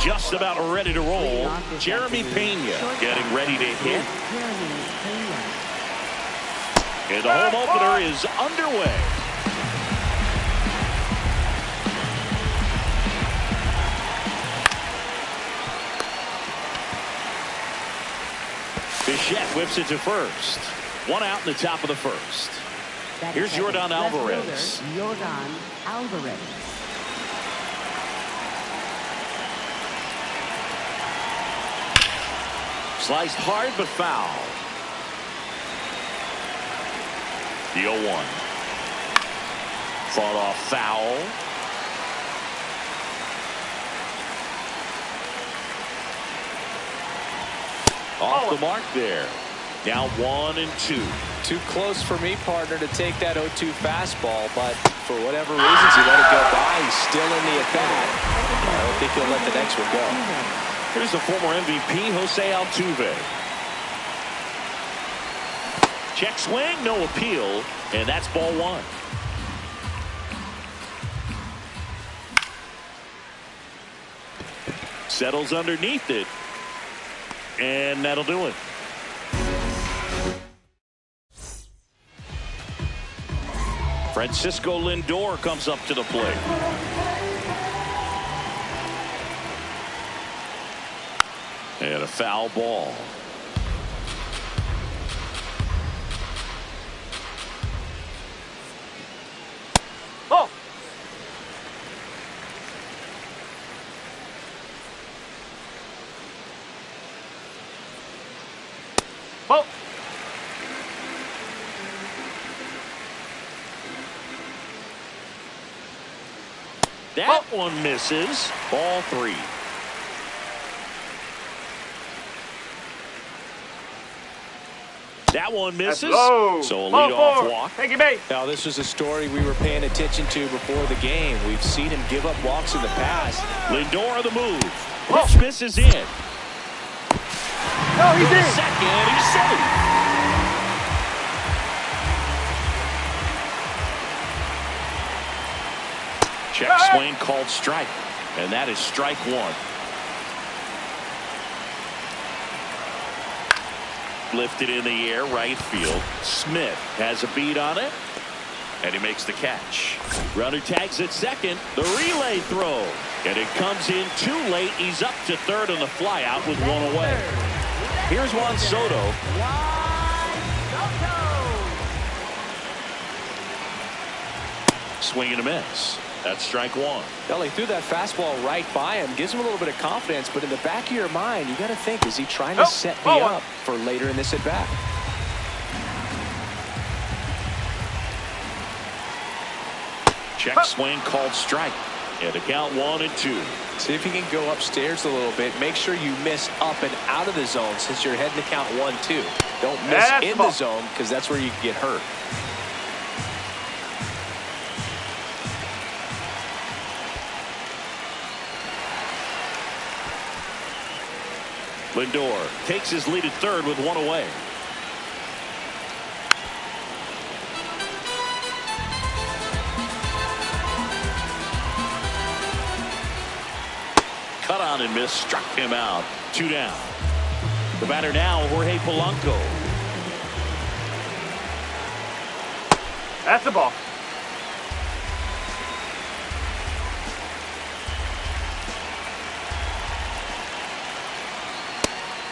just about ready to roll. Jeremy Pena getting ready to hit. And the home opener is underway. Bichette whips it to first. One out in the top of the first. Here's Yordan Alvarez. Yordan Alvarez. Sliced hard but foul. The 0-1. Fought off foul. Off the mark there. Now 1-2. Too close for me, partner, to take that 0-2 fastball, but for whatever reasons he let it go by. He's still in the at-bat. I don't think he'll let the next one go. Here's the former MVP, Jose Altuve. Check swing, no appeal, and that's ball 1. Settles underneath it, and that'll do it. Francisco Lindor comes up to the plate. And a foul ball. Oh! Oh! That one misses. Ball 3. That one misses. So a leadoff walk. Take it, mate. Now, this was a story we were paying attention to before the game. We've seen him give up walks in the past. Lindor on the move. Pitch misses in. No, he's in. Second, he's safe. Check swing called strike, and that is strike 1. Lifted in the air, right field. Smith has a beat on it, and he makes the catch. Runner tags at second. The relay throw, and it comes in too late. He's up to third on the flyout with 1 away. Here's Juan Soto. Swing and a miss. That's strike 1. Well, he threw that fastball right by him. Gives him a little bit of confidence, but in the back of your mind, you got to think, is he trying to set me up for later in this at-bat? Check swing called strike. And the count 1-2. See if you can go upstairs a little bit. Make sure you miss up and out of the zone since you're heading to count 1-2. Don't miss in the zone because that's where you can get hurt. Lindor takes his lead at third with 1 away. Cut on and miss, struck him out. 2 down. The batter now, Jorge Polanco. That's the ball.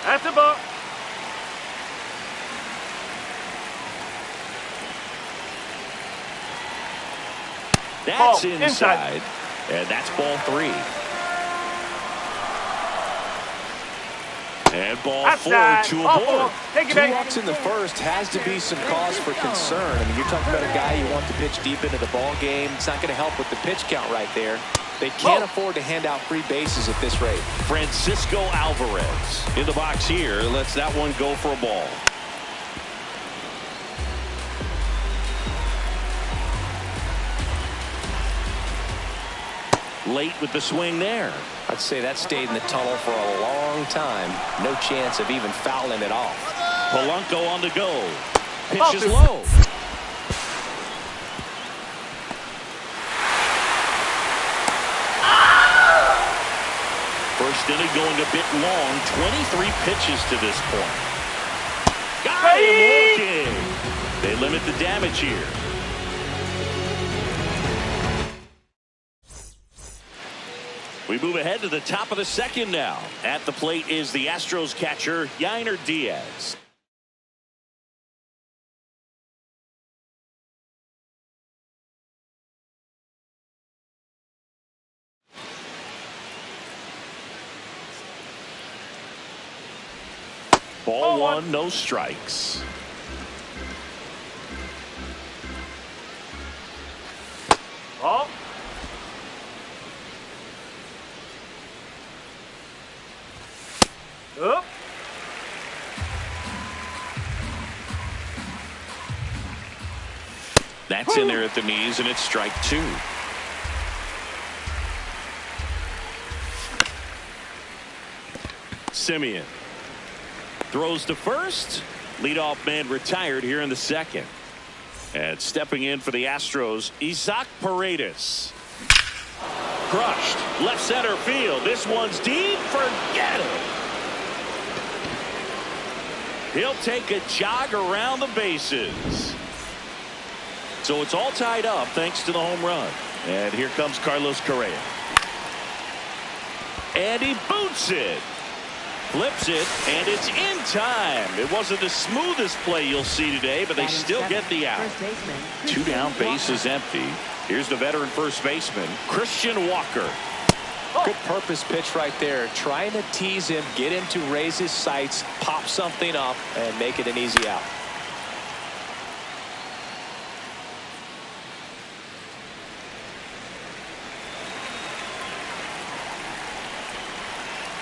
That's the ball. That's inside. And that's ball 3. And ball 4 to a board. 2 walks in the first has to be some cause for concern. I mean, you're talking about a guy you want to pitch deep into the ball game. It's not going to help with the pitch count right there. They can't afford to hand out free bases at this rate. Francisco Alvarez in the box here. Lets that one go for a ball. Late with the swing there. I'd say that stayed in the tunnel for a long time. No chance of even fouling it off. Polanco on the go. Pitch is low. First inning going a bit long. 23 pitches to this point. Got him looking. They limit the damage here. We move ahead to the top of the second now. At the plate is the Astros catcher, Yainer Diaz. Ball one, no strikes. Oh. Up. That's in there at the knees, and it's strike two. Simeon throws to first. Leadoff man retired here in the second. And stepping in for the Astros, Isaac Paredes. Crushed. Left center field. This one's deep. Forget it. He'll take a jog around the bases. So it's all tied up thanks to the home run. And here comes Carlos Correa. And he boots it. Flips it, and it's in time. It wasn't the smoothest play you'll see today, but they still get the out. Two down, bases empty. Here's the veteran first baseman, Christian Walker. Good purpose pitch right there. Trying to tease him, get him to raise his sights, pop something up, and make it an easy out.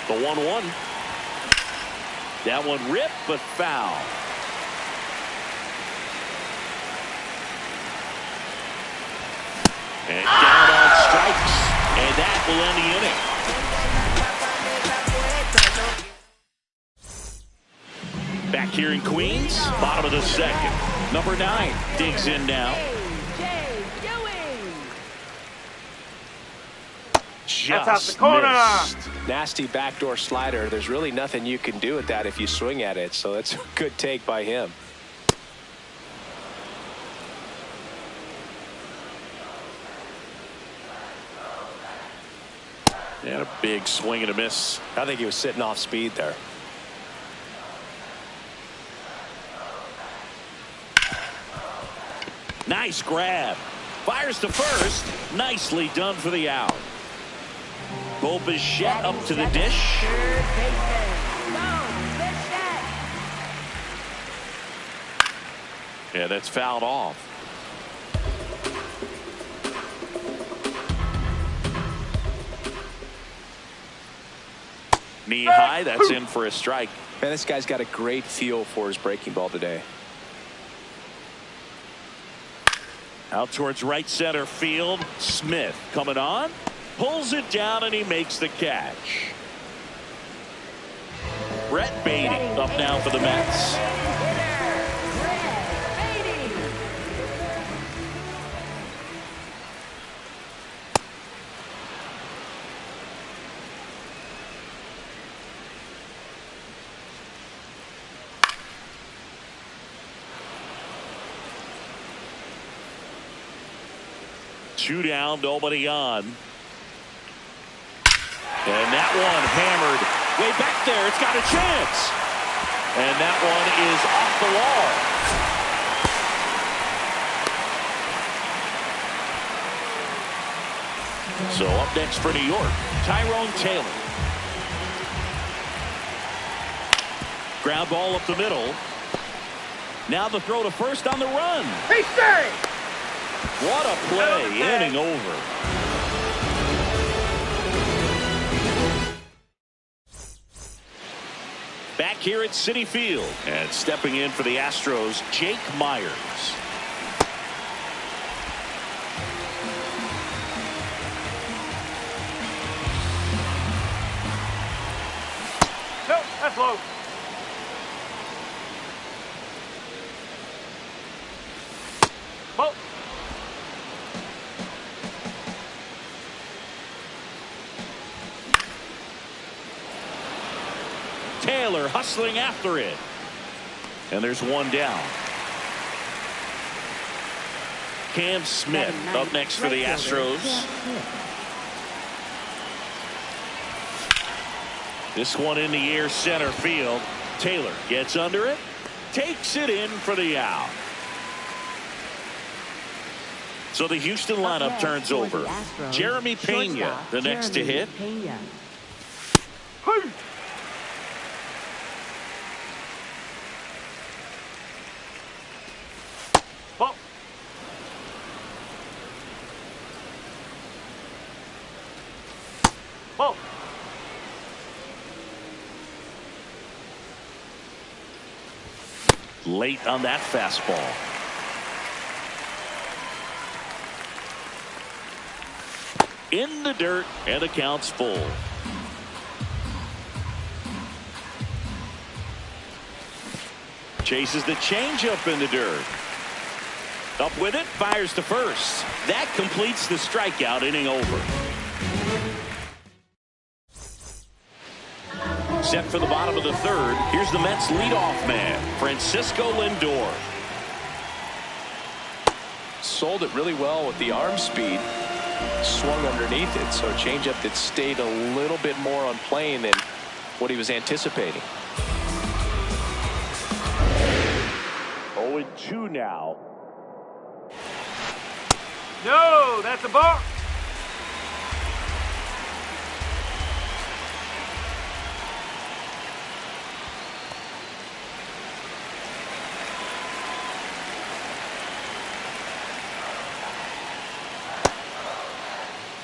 The 1-1. That one ripped, but foul. And down on strikes. And that will end the inning. Back here in Queens, bottom of the second. Number 9 digs in now. That's out the corner. Missed. Nasty backdoor slider. There's really nothing you can do with that if you swing at it. So that's a good take by him. And a big swing and a miss. I think he was sitting off speed there. Nice grab. Fires to first. Nicely done for the out. Bo Bichette up to the dish. Yeah, that's fouled off. Knee high, that's in for a strike. Man, this guy's got a great feel for his breaking ball today. Out towards right center field. Smith coming on. Pulls it down, and he makes the catch. Brett Beatty up now for the Mets. Two down, nobody on. And that one hammered way back there. It's got a chance. And that one is off the wall. So up next for New York, Tyrone Taylor. Ground ball up the middle. Now the throw to first on the run. Hey, stay! What a play. Inning over. Back here at Citi Field. And stepping in for the Astros, Jake Myers. Nope, that's low. Ball. Taylor hustling after it. And there's one down. Cam Smith up next for the Astros. This one in the air center field. Taylor gets under it. Takes it in for the out. So the Houston lineup turns over. Jeremy Pena, the next to hit. Ball. Ball. Late on that fastball. In the dirt, and the count's full. Chases the changeup in the dirt. Up with it, fires to first. That completes the strikeout, inning over. Set for the bottom of the third. Here's the Mets leadoff man, Francisco Lindor. Sold it really well with the arm speed. Swung underneath it, so a changeup that stayed a little bit more on plane than what he was anticipating. 0-2 now. No, that's a ball.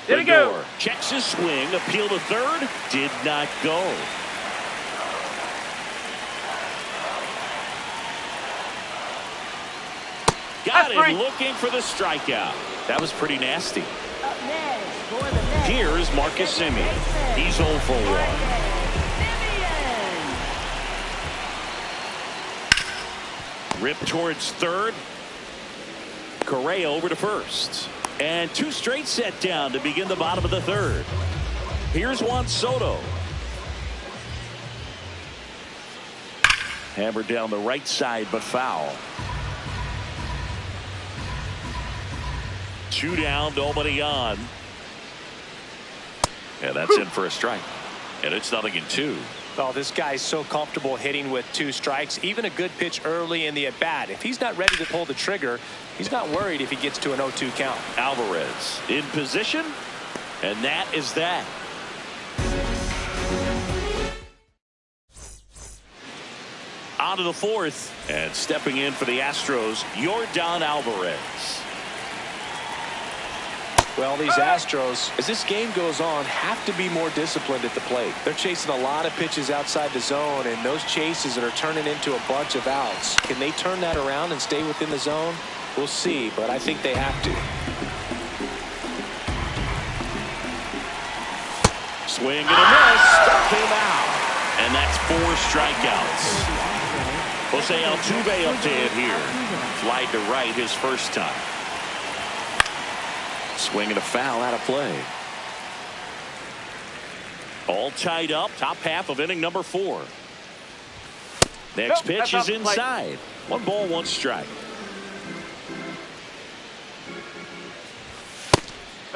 Did it go? Checks his swing, appeal to third, did not go. Got him looking for the strikeout. That was pretty nasty. Up next for the Mets. Here is Marcus Semien. He's 0 for 1. Rip towards third. Correa over to first. And two straight set down to begin the bottom of the third. Here's Juan Soto. Hammered down the right side, but foul. 2 down, nobody on. And that's in for a strike. And it's 0-2. Oh, this guy's so comfortable hitting with 2 strikes. Even a good pitch early in the at-bat. If he's not ready to pull the trigger, he's not worried if he gets to an 0-2 count. Alvarez in position, and that is that. On to the fourth, and stepping in for the Astros, Yordan Alvarez. Well, these Astros, as this game goes on, have to be more disciplined at the plate. They're chasing a lot of pitches outside the zone, and those chases are turning into a bunch of outs. Can they turn that around and stay within the zone? We'll see, but I think they have to. Swing and a miss. Struck him out. And that's 4 strikeouts. Jose Altuve up to hit here. Flied to right his first time. Swing and a foul out of play. All tied up. Top half of inning number 4. Next pitch is inside. 1 ball, 1 strike.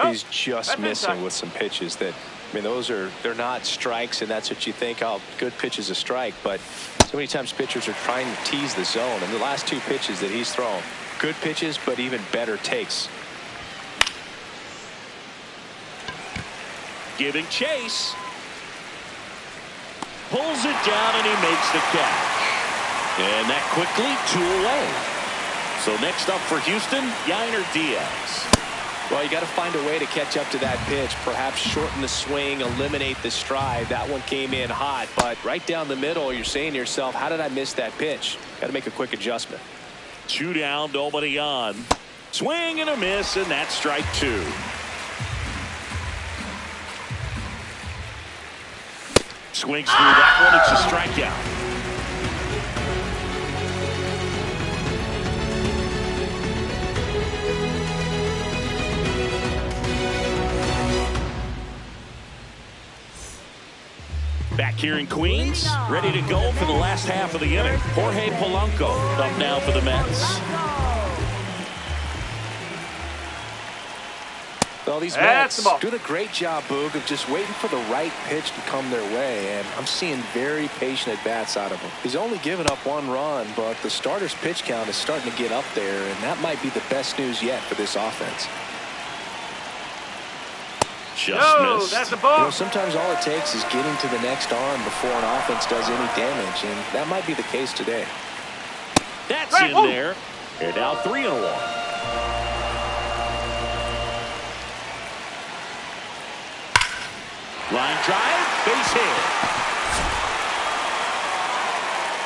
He's just missing with some pitches that, I mean, they're not strikes, and that's what you think, oh, good pitch is a strike. But so many times pitchers are trying to tease the zone, and the last 2 pitches that he's thrown, good pitches, but even better takes. Giving chase. Pulls it down, and he makes the catch. And that quickly 2 away. So next up for Houston, Yainer Diaz. Well, you got to find a way to catch up to that pitch. Perhaps shorten the swing, eliminate the stride. That one came in hot, but right down the middle, you're saying to yourself, how did I miss that pitch? Got to make a quick adjustment. 2 down, nobody on. Swing and a miss, and that's strike 2. Swings through that one. It's a strikeout. Back Back here in Queens, ready to go for the last half of the inning. Jorge Polanco up now for the Mets. Well, these Mets doing a great job, Boog, of just waiting for the right pitch to come their way, and I'm seeing very patient at-bats out of him. He's only given up 1 run, but the starter's pitch count is starting to get up there, and that might be the best news yet for this offense. Just missed. That's a ball. You know, sometimes all it takes is getting to the next arm before an offense does any damage, and that might be the case today. That's in there. And now 3-1. Line drive, base hit.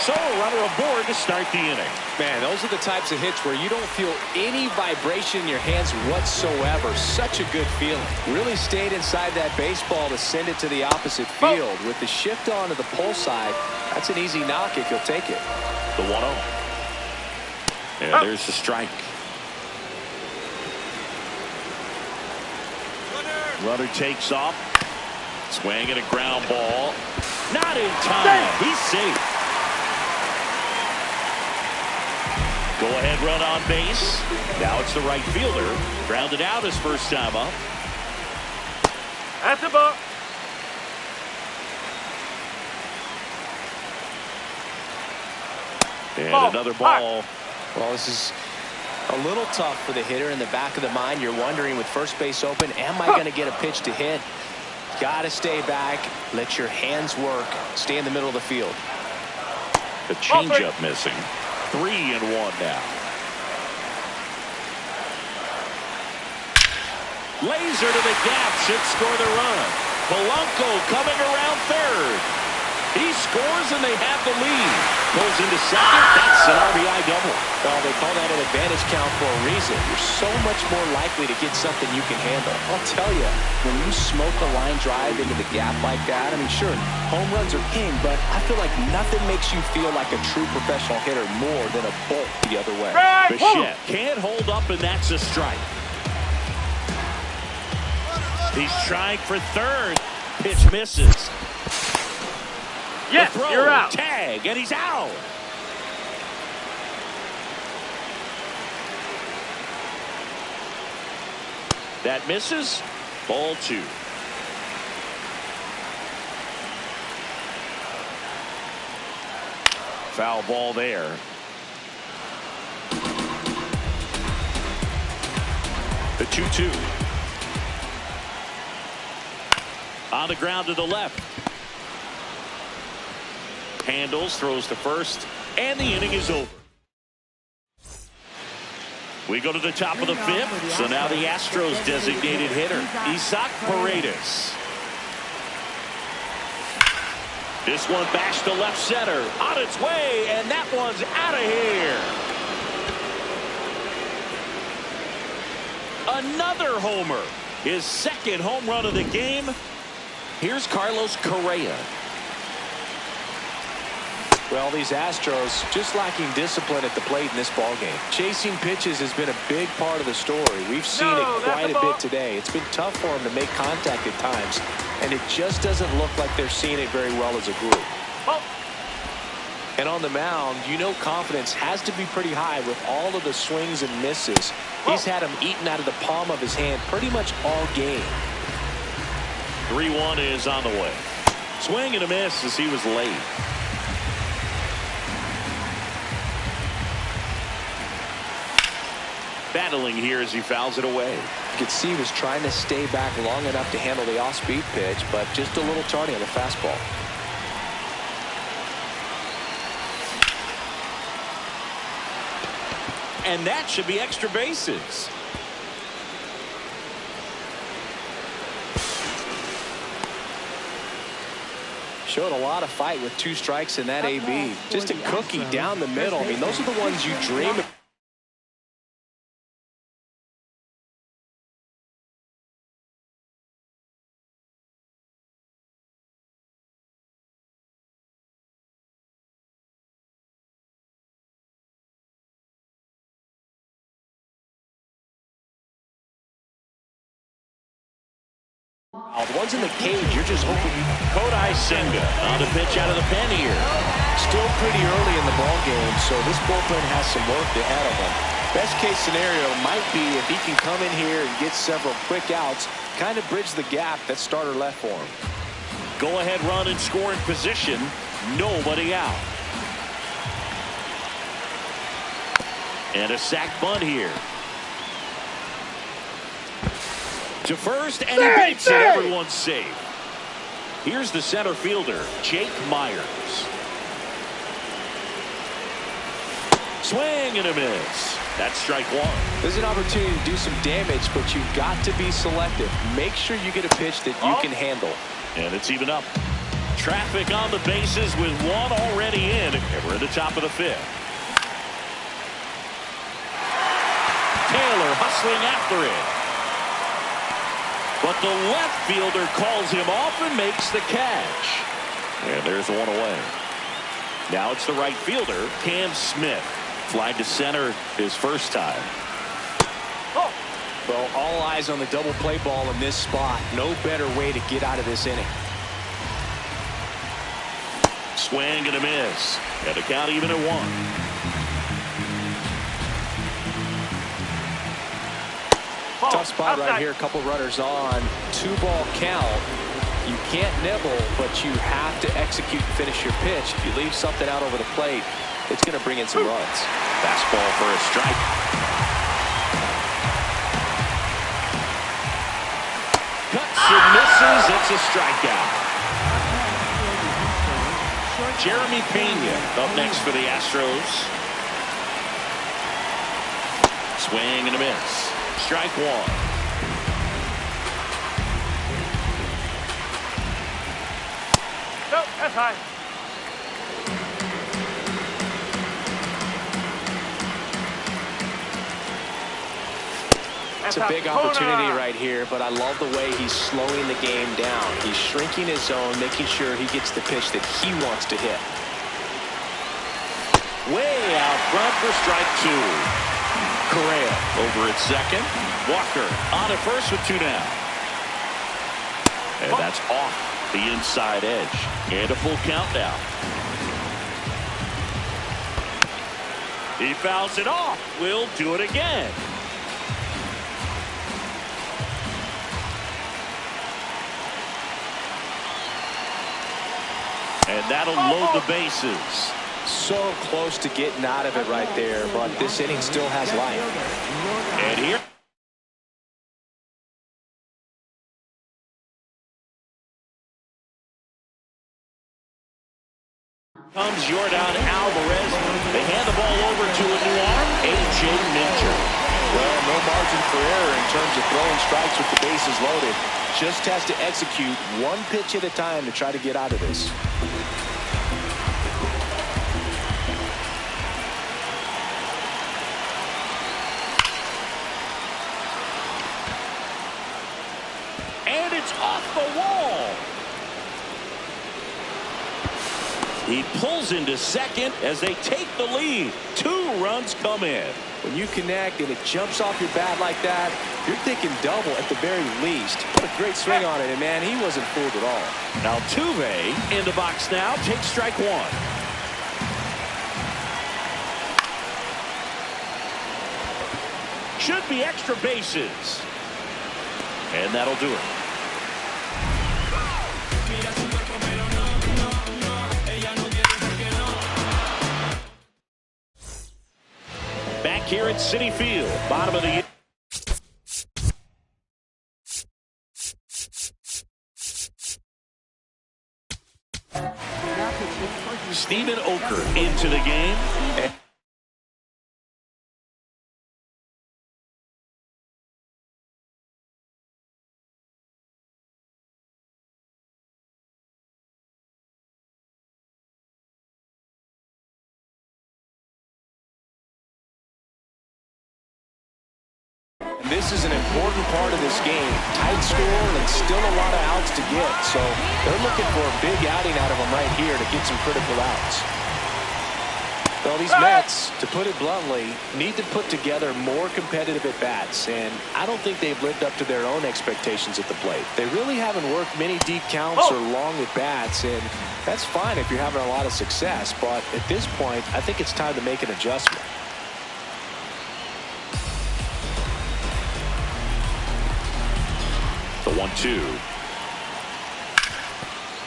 So a runner aboard to start the inning. Man, those are the types of hits where you don't feel any vibration in your hands whatsoever. Such a good feeling. Really stayed inside that baseball to send it to the opposite field. With the shift on to the pull side, that's an easy knock if you'll take it. The 1-0. And there's the strike. Runner takes off. Swing and a ground ball. Not in time. He's safe. Go ahead run on base. Now it's the right fielder. Grounded out his first time up. That's a ball. And another ball. Well, this is a little tough for the hitter in the back of the mind. You're wondering, with first base open, am I going to get a pitch to hit? Got to stay back. Let your hands work. Stay in the middle of the field. The changeup missing. 3-1 now. Laser to the gap should score the run. Polanco coming around third. He scores and they have the lead. Goes into second. That's an RBI double. Well, they call that an advantage count for a reason. You're so much more likely to get something you can handle. I'll tell you, when you smoke a line drive into the gap like that, I mean, sure, home runs are king, but I feel like nothing makes you feel like a true professional hitter more than a bolt the other way. Bichette can't hold up, and that's a strike. He's trying for third. Pitch misses. Yes, you're out. Tag, and he's out. That misses. Ball 2. Foul ball there. The 2-2. On the ground to the left. Handles, throws to first, and the inning is over. We go to the top of the 5th, so now the Astros designated hitter, Isaac Paredes. This one bashed to left center, on its way, and that one's out of here. Another homer, his second home run of the game. Here's Carlos Correa. Well, these Astros just lacking discipline at the plate in this ballgame. Chasing pitches has been a big part of the story. We've seen it quite a bit today. It's been tough for them to make contact at times, and it just doesn't look like they're seeing it very well as a group. And on the mound, you know confidence has to be pretty high with all of the swings and misses. He's had them eaten out of the palm of his hand pretty much all game. 3-1 is on the way. Swing and a miss as he was late. Battling here as he fouls it away. You could see he was trying to stay back long enough to handle the off-speed pitch, but just a little tardy on the fastball. And that should be extra bases. Showed a lot of fight with 2 strikes in that AB. Just a cookie down the middle. I mean, those are the ones you dream of. The ones in the cage, you're just hoping you... Kodai Senga on the pitch out of the pen here. Still pretty early in the ball game, so this bullpen has some work ahead of him. Best case scenario might be if he can come in here and get several quick outs, kind of bridge the gap that starter left for him. Go ahead run and score in position. Nobody out. And a sac bunt here. To first, and he makes it. Everyone's safe. Here's the center fielder, Jake Myers. Swing and a miss. That's strike one. There's an opportunity to do some damage, but you've got to be selective. Make sure you get a pitch that you can handle. And it's even up. Traffic on the bases with one already in. And we're at the top of the fifth. Taylor hustling after it. But the left fielder calls him off and makes the catch. And there's one away. Now it's the right fielder, Cam Smith. Fly to center his first time. Well, all eyes on the double play ball in this spot. No better way to get out of this inning. Swing and a miss. And the count even at one. Tough spot right here. A couple runners on. 2-ball count. You can't nibble, but you have to execute and finish your pitch. If you leave something out over the plate, it's going to bring in some runs. Fastball for a strike. Cuts and misses. It's a strikeout. Jeremy Pena up next for the Astros. Swing and a miss. Strike one. Nope, that's high. It's a big opportunity right here, but I love the way he's slowing the game down. He's shrinking his zone, making sure he gets the pitch that he wants to hit. Way out front for strike two. Correa over at second. Walker on at first with two down. And that's off the inside edge. And a full count now. He fouls it off. We'll do it again. And that'll load the bases. So close to getting out of it right there, but this inning still has life. And here comes Jordan Alvarez. They hand the ball over to a new arm, A.J. Minter. Well, no margin for error in terms of throwing strikes with the bases loaded. Just has to execute one pitch at a time to try to get out of this. And it's off the wall. He pulls into second as they take the lead. 2 runs come in. When you connect and it jumps off your bat like that, you're thinking double at the very least. Put a great swing on it, and man, he wasn't fooled at all. Altuve in the box now, takes strike one. Should be extra bases. And that'll do it. Back here at Citi Field, bottom of the year. Steven Oker into the game. This is an important part of this game. Tight score and still a lot of outs to get. So they're looking for a big outing out of him right here to get some critical outs. Well, these Mets, to put it bluntly, need to put together more competitive at-bats, and I don't think they've lived up to their own expectations at the plate. They really haven't worked many deep counts or long at-bats, and that's fine if you're having a lot of success, but at this point, I think it's time to make an adjustment. The 1-2.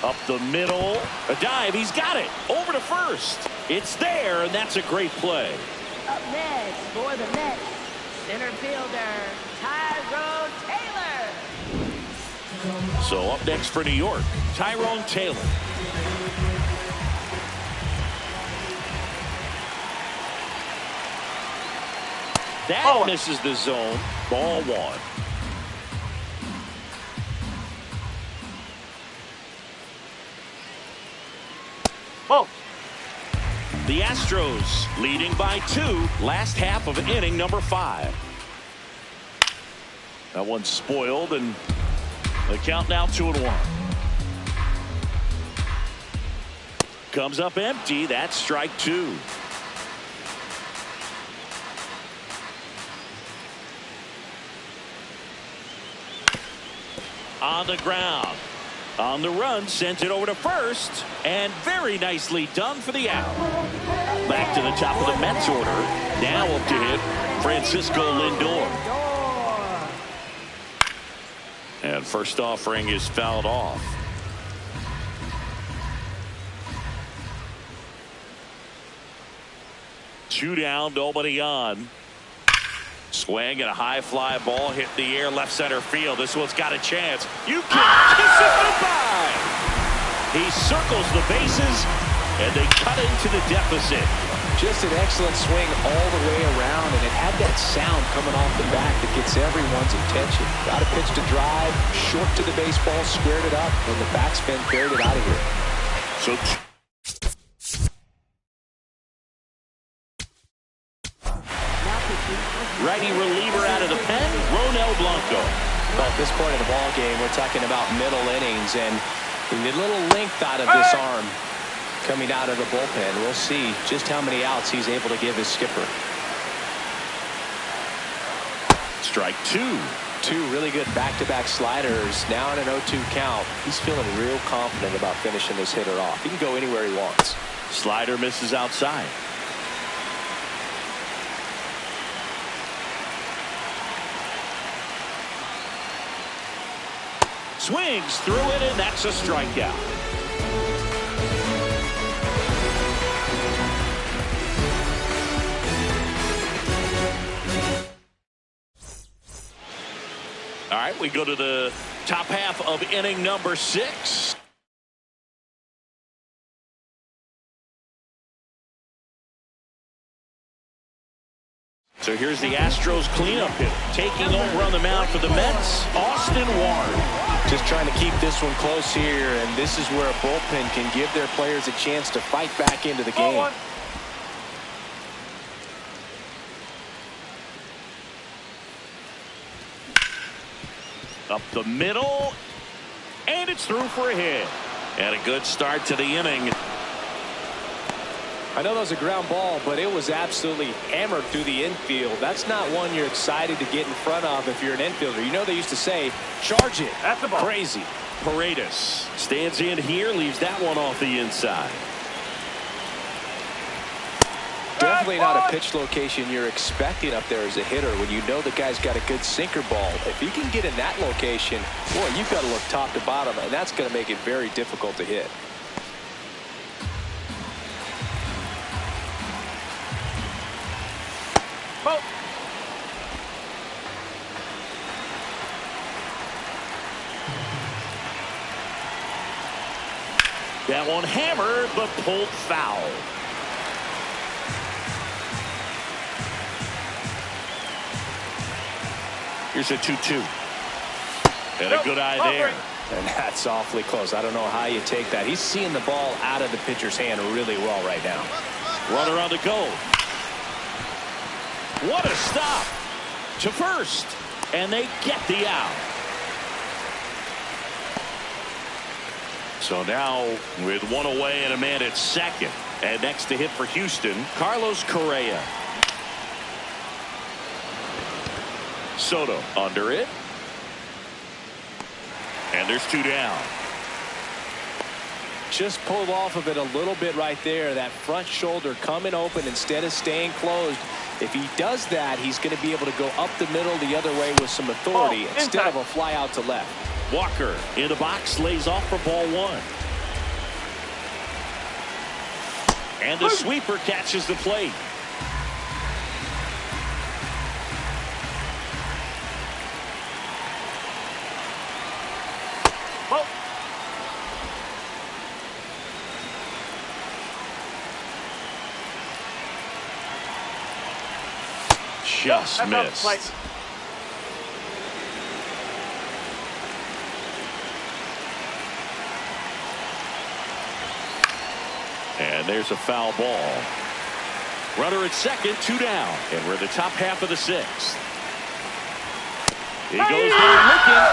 Up the middle. A dive. He's got it. Over to first. It's there, and that's a great play. Up next for the Mets, center fielder, Tyrone Taylor. So up next for New York, Tyrone Taylor. That misses the zone. Ball 1. Whoa. The Astros leading by 2, last half of inning number 5. That one's spoiled, and the count now 2-1. Comes up empty. That's strike 2. On the ground. On the run, sends it over to first, and very nicely done for the out. Back to the top of the Mets order. Now up to hit Francisco Lindor. And first offering is fouled off. Two down, nobody on. Swing and a high fly ball hit the air left center field. This one's got a chance. You can kiss it goodbye. He circles the bases and they cut into the deficit. Just an excellent swing all the way around, and it had that sound coming off the bat that gets everyone's attention. Got a pitch to drive, short to the baseball, squared it up, and the backspin carried it out of here. So righty reliever out of the pen, Ronel Blanco. Well, at this point in the ball game, we're talking about middle innings, and we need a little length out of this arm coming out of the bullpen. We'll see just how many outs he's able to give his skipper. Strike 2. 2 really good back-to-back sliders. Now in an 0-2 count. He's feeling real confident about finishing this hitter off. He can go anywhere he wants. Slider misses outside. Swings through it, and that's a strikeout. All right, we go to the top half of inning number 6. So here's the Astros cleanup hitter. Taking over on the mound for the Mets, Austin Warren. Just trying to keep this one close here, and this is where a bullpen can give their players a chance to fight back into the game. Up the middle, and it's through for a hit. And a good start to the inning. I know that was a ground ball, but it was absolutely hammered through the infield. That's not one you're excited to get in front of if you're an infielder. You know they used to say, charge it. That's the ball. Crazy. Paredes stands in here, leaves that one off the inside. Definitely not a pitch location you're expecting up there as a hitter when you know the guy's got a good sinker ball. If you can get in that location, boy, you've got to look top to bottom, and that's going to make it very difficult to hit. Oh. That one hammered, but pulled foul. Here's a 2-2. And a good eye there. And that's awfully close. I don't know how you take that. He's seeing the ball out of the pitcher's hand really well right now. Runner on the go. What a stop to first, and they get the out. So now with one away and a man at second, And next to hit for Houston, Carlos Correa. Soto under it. And there's 2 down. Just pulled off of it a little bit right there. That front shoulder coming open instead of staying closed. If he does that, he's going to be able to go up the middle the other way with some authority instead of a fly out to left. Walker in the box, lays off for ball 1. And the sweeper catches the plate. Just missed. And there's a foul ball. Runner at second, 2 down. And we're in the top half of the 6th. He goes down looking.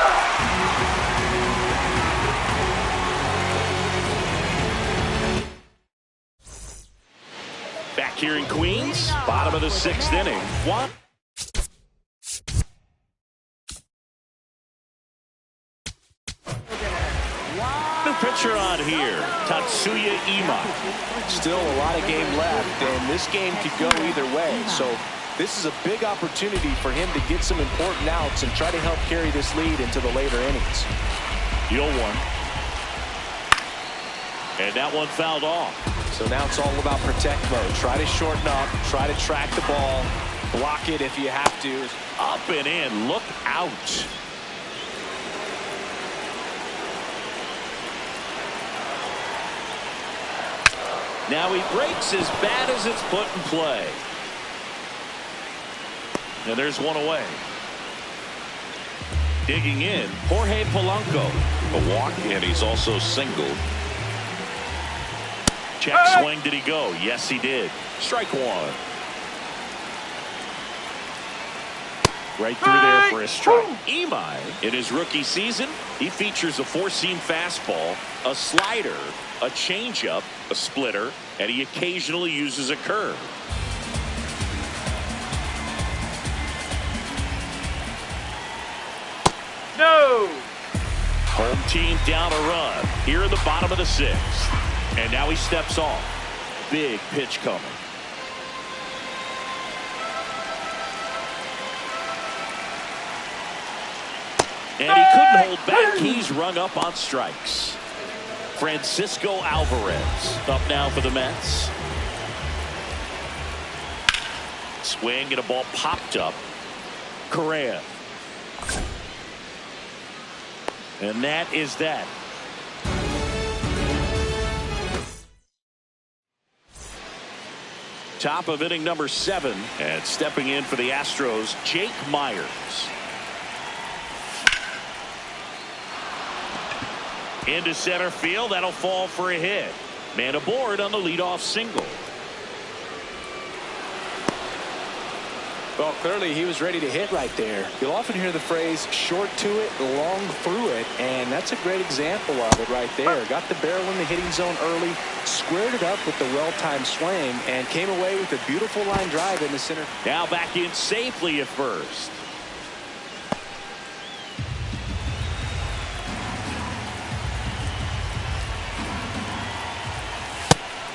Back here in Queens, bottom of the 6th inning. What? New pitcher on here, Tatsuya Ima. Still a lot of game left, and this game could go either way. So this is a big opportunity for him to get some important outs and try to help carry this lead into the later innings. Deal 1. And that one fouled off. So now it's all about protect mode. Try to shorten up, try to track the ball, block it if you have to. Up and in, look out. Now he breaks as bad as it's put in play. And there's one away. Digging in, Jorge Polanco. A walk, and he's also singled. Check swing, did he go? Yes, he did. Strike 1. Right through there for a strike. Imai, in his rookie season, he features a 4-seam fastball, a slider, a changeup, a splitter, and he occasionally uses a curve. No! Home team down a run here in the bottom of the 6th. And now he steps off. Big pitch coming. And he couldn't hold back. He's rung up on strikes. Francisco Alvarez up now for the Mets. Swing and a ball popped up. Correa. And that is that. Top of inning number 7, and stepping in for the Astros, Jake Myers. Into center field, that'll fall for a hit. Man aboard on the leadoff single. Well, clearly he was ready to hit right there. You'll often hear the phrase short to it, long through it, and that's a great example of it right there. Got the barrel in the hitting zone early, squared it up with the well-timed swing, and came away with a beautiful line drive in the center. Now back in safely at first.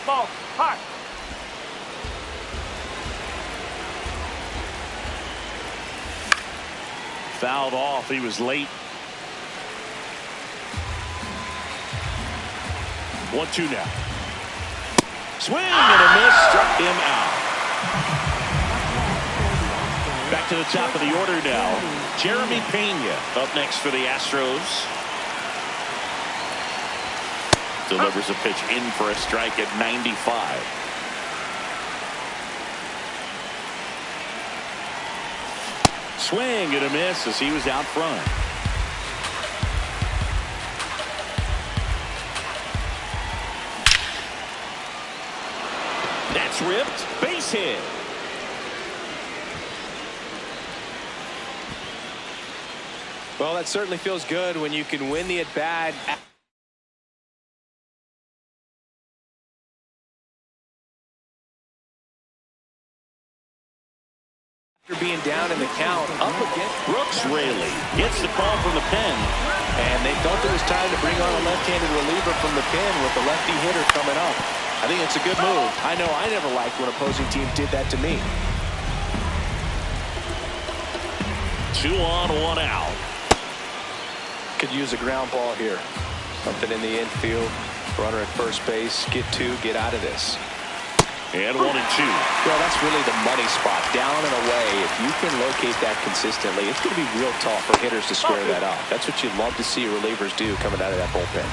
Ball, hot. Fouled off. He was late. 1-2 now. Swing and a miss. Struck him out. Back to the top of the order now. Jeremy Pena up next for the Astros. Delivers a pitch in for a strike at 95. Swing and a miss as he was out front. That's ripped. Base hit. Well, that certainly feels good when you can win the at-bat. line down in the count up again. Brooks Raley gets the call from the pen. And they felt it was time to bring on a left-handed reliever from the pen with the lefty hitter coming up. I think it's a good move. I know I never liked when opposing teams did that to me. 2 on, 1 out. Could use a ground ball here. Something in the infield. Runner at first base. Get 2. Get out of this. And 1 and 2. Well, that's really the money spot. Down and away. If you can locate that consistently, it's going to be real tough for hitters to square that up. That's what you'd love to see relievers do coming out of that bullpen.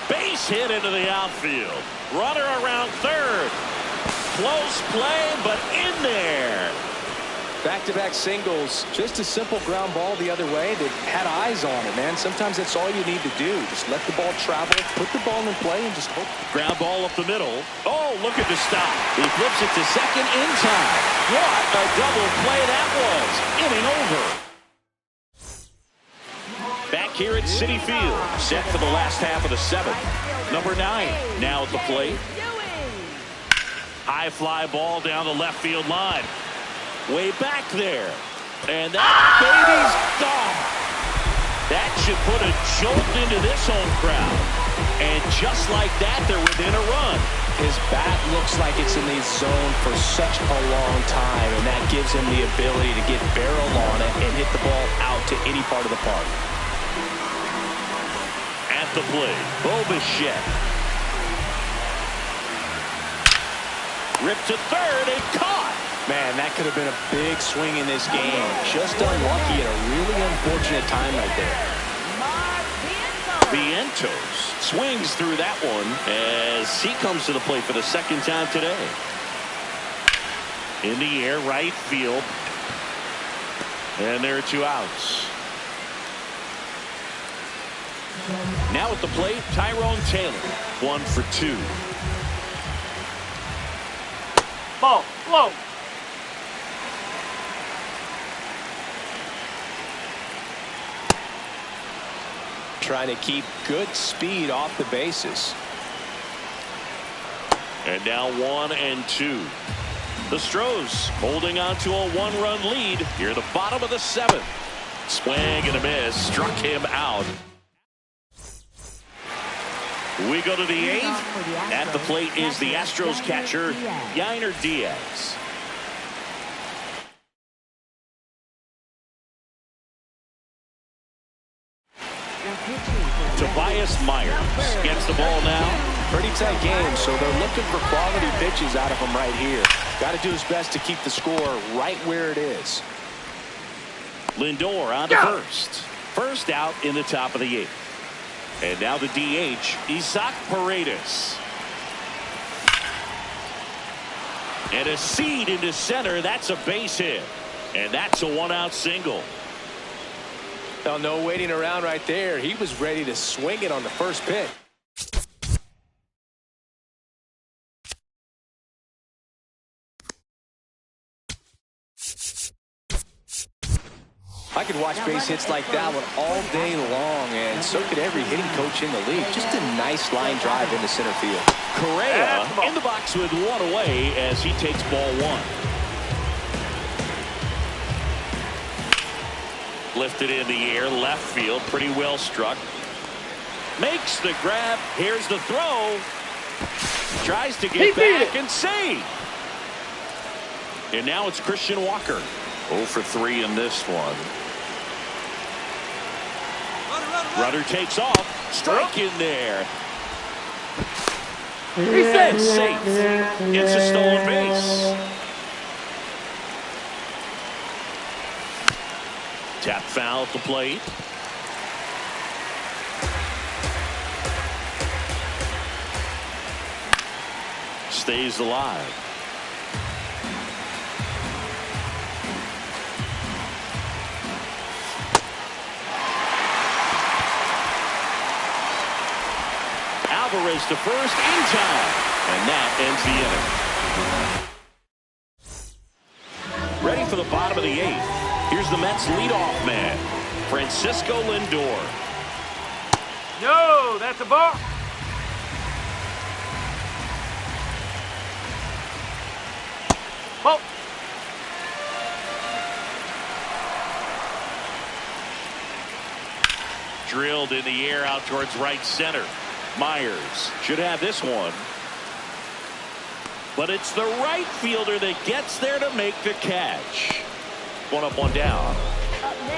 Base hit into the outfield. Runner around third. Close play, but in there. Back-to-back singles, just a simple ground ball the other way that had eyes on it, man. Sometimes that's all you need to do. Just let the ball travel, put the ball in play, and just hope. Ground ball up the middle. Oh, look at the stop. He flips it to second in time. What a double play that was. Inning over. Back here at Citi Field, set for the last half of the 7th. Number 9 now at the plate. High fly ball down the left field line. Way back there. And that baby's gone. That should put a jolt into this home crowd. And just like that, they're within a run. His bat looks like it's in the zone for such a long time, and that gives him the ability to get barrel on it and hit the ball out to any part of the park. At the plate, Bo Bichette. Ripped to third and caught. Man, that could have been a big swing in this game. Just unlucky at a really unfortunate time right there. Vientos swings through that one as he comes to the plate for the 2nd time today. In the air, right field. And there are 2 outs. Now at the plate, Tyrone Taylor. 1 for 2. Ball, low. Trying to keep good speed off the bases. And now 1 and 2. The Stros holding on to a 1-run lead here at the bottom of the 7th. Swing and a miss. Struck him out. We go to the 8th. At the plate is the Astros catcher, Yainer Diaz. Tobias Myers gets the ball now. Pretty tight game, so they're looking for quality pitches out of him right here. Got to do his best to keep the score right where it is. Lindor on to first. First out in the top of the 8th. And now the DH, Isaac Paredes. And a seed into center. That's a base hit. And that's a 1-out single. Well, no waiting around right there. He was ready to swing it on the first pitch. I could watch base hits like that one all day long, and so could every hitting coach in the league. Just a nice line drive into center field. Correa in the box with 1 away as he takes ball 1. Lifted in the air, left field, pretty well struck. Makes the grab. Here's the throw. Tries to get back and save. And now it's Christian Walker. 0 for 3 in this one. Runner takes off. Strike in there. Reset. Safe. It's a stolen base. Tap foul at the plate. Stays alive. Alvarez to first in time. And that ends the inning. Ready for the bottom of the 8th. Here's the Mets leadoff man, Francisco Lindor. No, that's a ball. Ball. Drilled in the air out towards right center. Myers should have this one. But it's the right fielder that gets there to make the catch. One up, one down.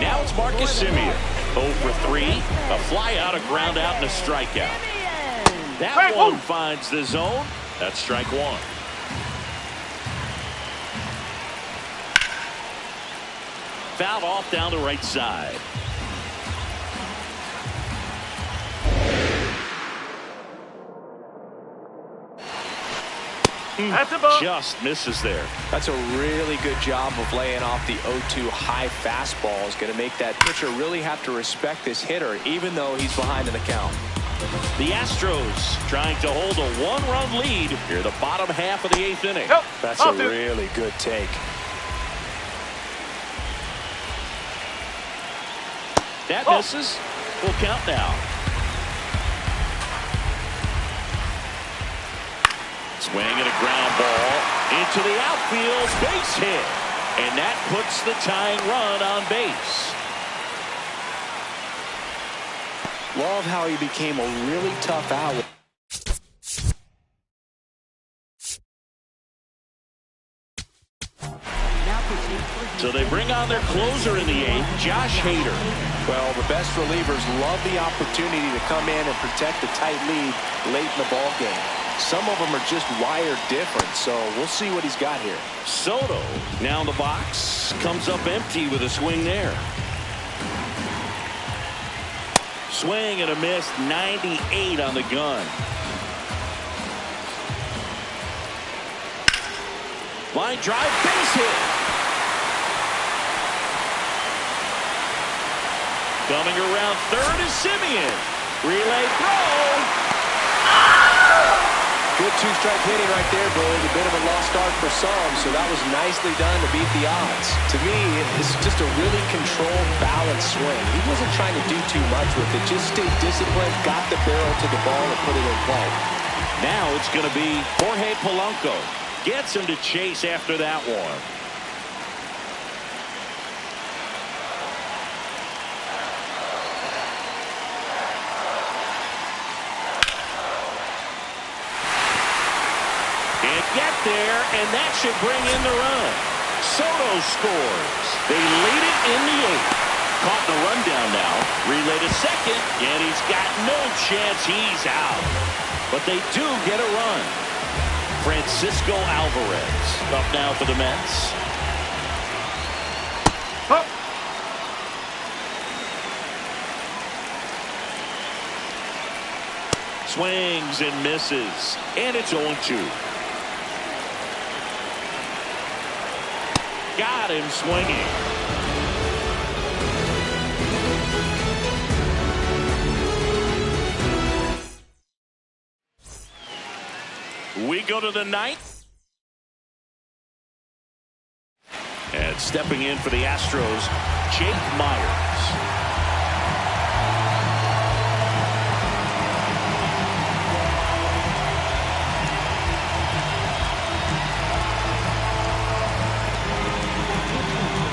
Now it's Marcus Semien. 0 for 3. A fly out, a ground out, and a strikeout. That one finds the zone. That's strike one. Fouled off down the right side. Just misses there. That's a really good job of laying off the 0-2 high fastball. Is going to make that pitcher really have to respect this hitter, even though he's behind in the count. The Astros trying to hold a one-run lead here, the bottom half of the 8th inning. That's a really good take. That misses. Full count now. Swing and a ground ball into the outfield, base hit, and that puts the tying run on base. Love how he became a really tough out. So they bring on their closer in the 8th, Josh Hader. Well, the best relievers love the opportunity to come in and protect a tight lead late in the ball game. Some of them are just wired different, so we'll see what he's got here. Soto now in the box, comes up empty with a swing there. Swing and a miss, 98 on the gun. Line drive, base hit. Coming around third is Semien. Relay throw. Good two-strike hitting right there, Boog. A bit of a lost start for some, so that was nicely done to beat the odds. To me, it's just a really controlled, balanced swing. He wasn't trying to do too much with it. Just stayed disciplined, got the barrel to the ball, and put it in play. Now it's going to be Jorge Polanco. Gets him to chase after that one. Get there, and that should bring in the run. Soto scores. They lead it in the 8th. Caught the rundown now. Relay to second, and he's got no chance. He's out. But they do get a run. Francisco Alvarez up now for the Mets. Swings and misses, and it's 0-2. Got him swinging. We go to the 9th. And stepping in for the Astros, Jake Myers.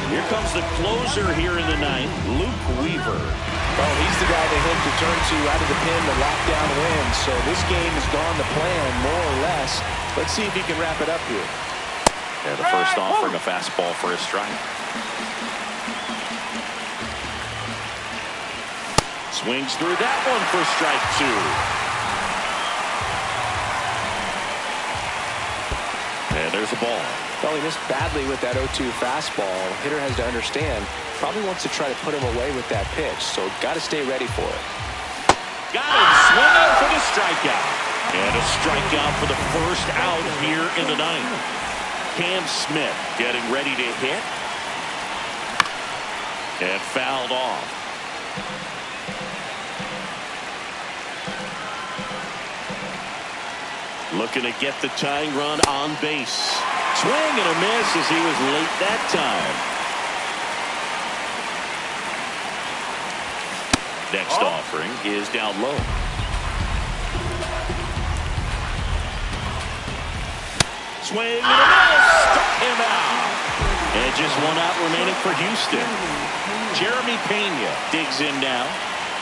Here comes the closer here in the 9th, Luke Weaver. Well, he's the guy they hope to turn to out of the pen to lock down wins. So this game has gone to plan, more or less. Let's see if he can wrap it up here. Yeah, the first offering a fastball for a strike. Swings through that one for strike 2. And there's the ball. Well, he missed badly with that 0-2 fastball. The hitter has to understand, probably wants to try to put him away with that pitch, so got to stay ready for it. Got him swinging for the strikeout. And a strikeout for the first out here in the 9th. Cam Smith getting ready to hit. And fouled off. Looking to get the tying run on base. Swing and a miss as he was late that time. Next offering is down low. Swing and a miss. Struck him him out. And just one out remaining for Houston. Jeremy Pena digs in now.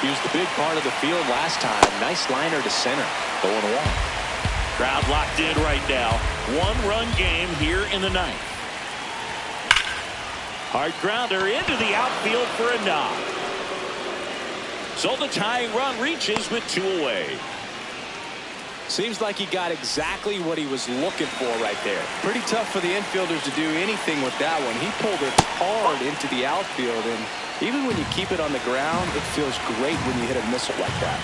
He was the big part of the field last time. Nice liner to center. 0-1. Crowd locked in right now. One-run game here in the ninth. Hard grounder into the outfield for a knock. So the tying run reaches with 2 away. Seems like he got exactly what he was looking for right there. Pretty tough for the infielders to do anything with that one. He pulled it hard into the outfield, and even when you keep it on the ground, it feels great when you hit a missile like that.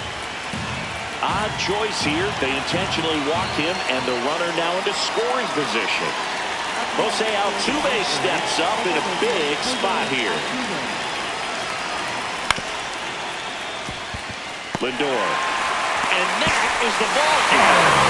Odd choice here. They intentionally walk him, and the runner now into scoring position. Jose Altuve steps up in a big spot here. Lindor. And that is the ball game.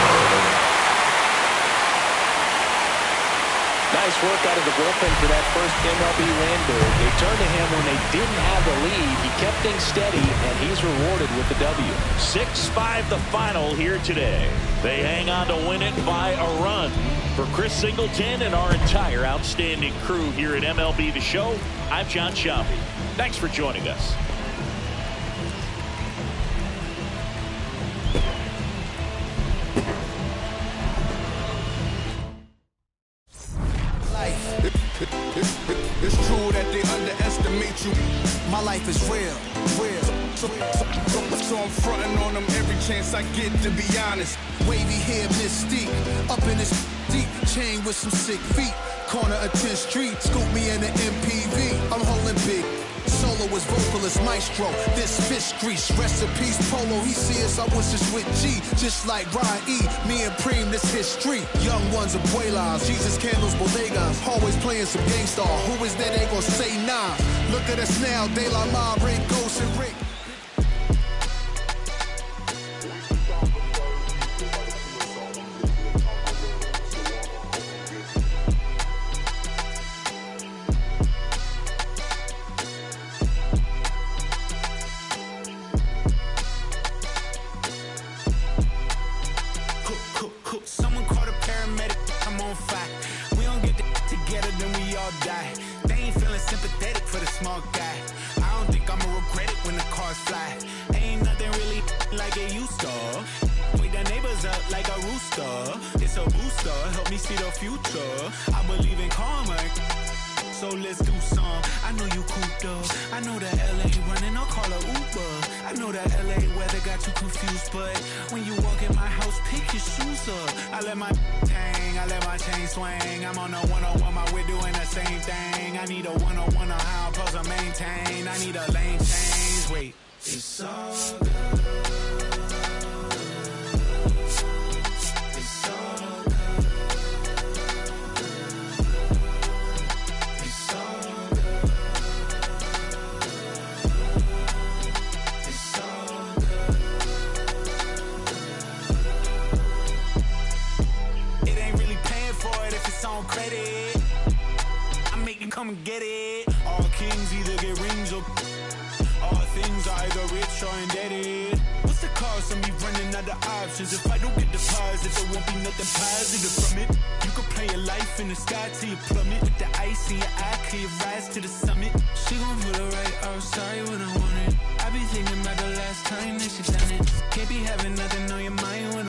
Nice work out of the bullpen for that first MLB Landberg. They turned to him when they didn't have the lead. He kept things steady, and he's rewarded with the W. 6-5 the final here today. They hang on to win it by a run. For Chris Singleton and our entire outstanding crew here at MLB The Show, I'm John Sciambi. Thanks for joining us. It's true that they underestimate you. My life is real. So I'm fronting on them every chance I get, to be honest. Wavy hair, mystique, up in this deep chain with some sick feet. Corner of 10th Street, scoop me in the MPV. I'm holding big. Soloist, vocalist, maestro. This fish grease, recipes, polo. He see us, I was just with G, just like Ryan E. Me and Preem, this history. Young ones, abuelas, Jesus candles, bodegas. Always playing some gangsta. Who is that? They gon' say nah. Look at us now, De La Ma, Rick, Ghost, and Rick. Someone call a paramedic, I'm on fire. We don't get together, then we all die. They ain't feeling sympathetic for the small guy. I don't think I'ma regret it when the cars fly. Ain't nothing really like it used to. Wake the neighbors up like a rooster. It's a booster, help me see the future. I believe in karma, so let's do some. I know you cooped up. I know that LA running, I'll call a Uber. I know that LA weather got you confused, but when you walk in my house, pick your shoes up. I let my hang, I let my chain swing. I'm on a 101, my we're doing the same thing. I need a 101 on how I'm supposed to maintain. I need a lane change. Wait, it's all good. Credit, I make you come and get it. All kings either get rings or all things are either rich or indebted. What's the cost of me running out of options? If I don't get deposit, there won't be nothing positive from it. You can play your life in the sky till you plummet. With the ice in your eye, can you rise to the summit? She gon' put it right outside when I want it. I be thinking about the last time that she done it. Can't be having nothing on your mind